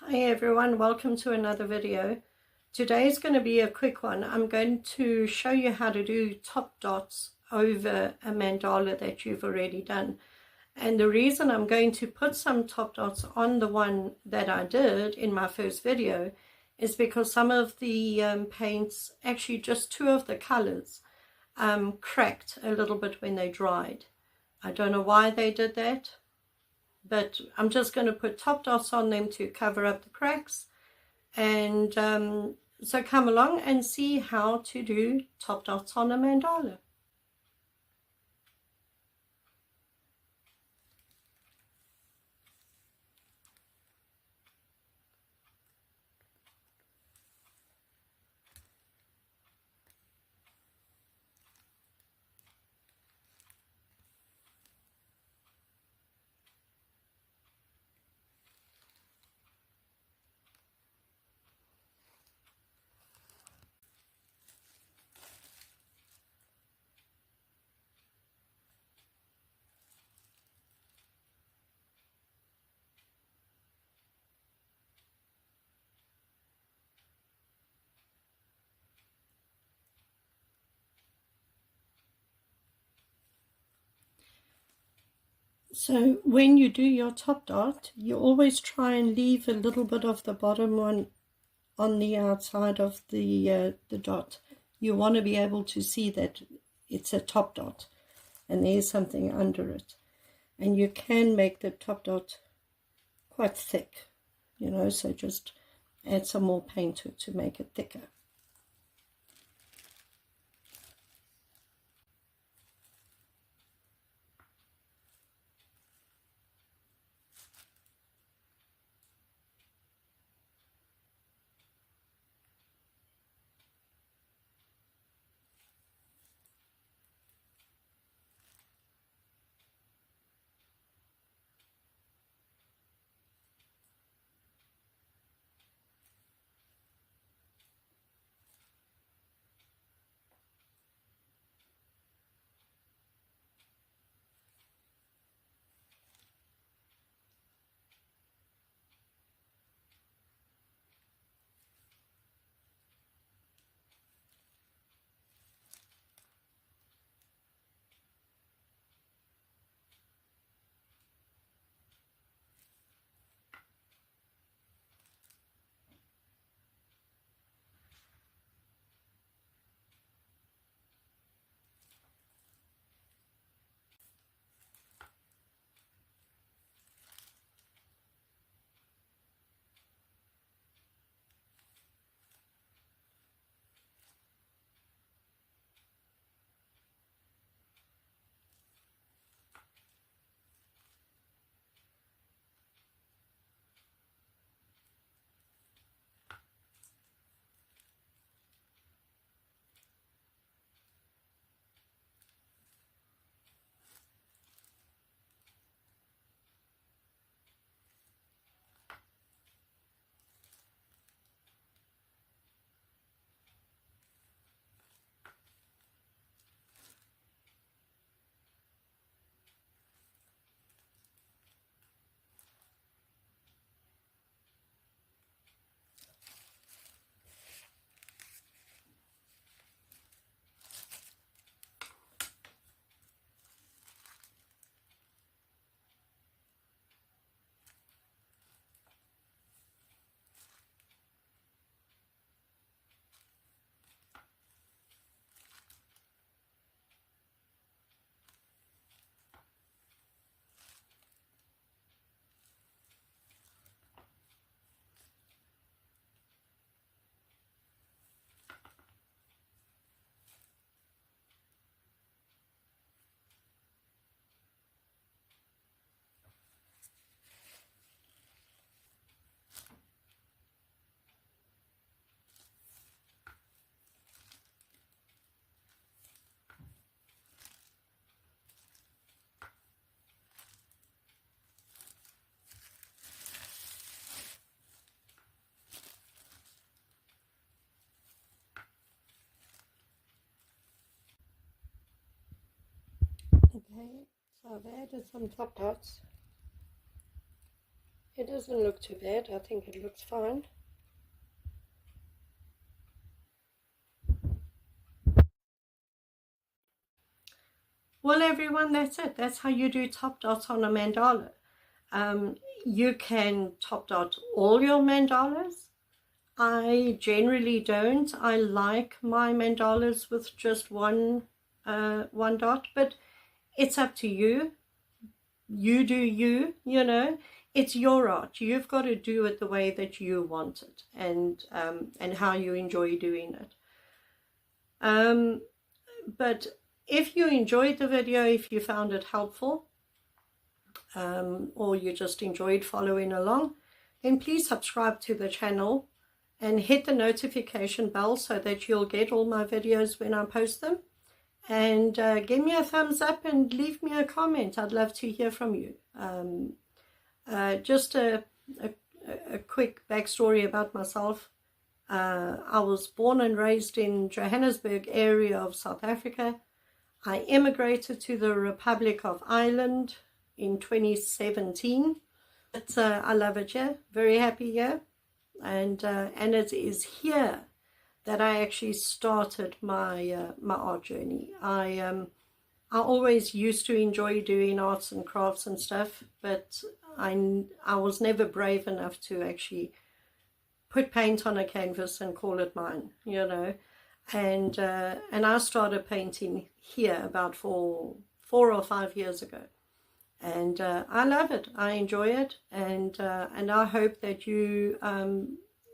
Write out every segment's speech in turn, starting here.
Hi everyone, welcome to another video. Today is going to be a quick one. I'm going to show you how to do top dots over a mandala that you've already done. And the reason I'm going to put some top dots on the one that I did in my first video is because some of the paints, actually just two of the colors, cracked a little bit when they dried. I don't know why they did that, but I'm just going to put top dots on them to cover up the cracks. And so come along and see how to do top dots on a mandala. So when you do your top dot, you always try and leave a little bit of the bottom one on the outside of the dot. You want to be able to see that it's a top dot and there's something under it. And you can make the top dot quite thick, so just add some more paint to it to make it thicker. Okay, so I've added some top dots. It doesn't look too bad. I think it looks fine. Well, everyone, that's it. That's how you do top dots on a mandala. You can top dot all your mandalas. I generally don't. I like my mandalas with just one dot, but it's up to you. You do you, you know. It's your art. You've got to do it the way that you want it, and how you enjoy doing it. But if you enjoyed the video, if you found it helpful, or you just enjoyed following along, then please subscribe to the channel and hit the notification bell so that you'll get all my videos when I post them. And give me a thumbs up and leave me a comment. I'd love to hear from you. Just a quick backstory about myself. I was born and raised in Johannesburg area of South Africa. I immigrated to the Republic of Ireland in 2017. But I love it here, very happy here. And it is here that I actually started my my art journey. I always used to enjoy doing arts and crafts and stuff, but I was never brave enough to actually put paint on a canvas and call it mine, you know. And I started painting here about four or 5 years ago, and I love it. I enjoy it, and I hope that you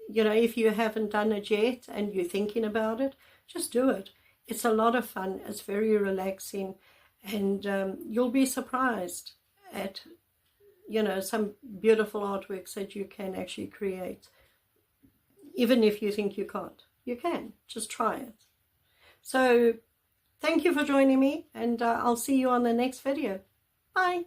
you know, if you haven't done it yet and you're thinking about it, just do it. It's a lot of fun. It's very relaxing, and you'll be surprised at, you know, some beautiful artworks that you can actually create. Even if you think you can't, you can. Just try it. So thank you for joining me, and I'll see you on the next video. Bye.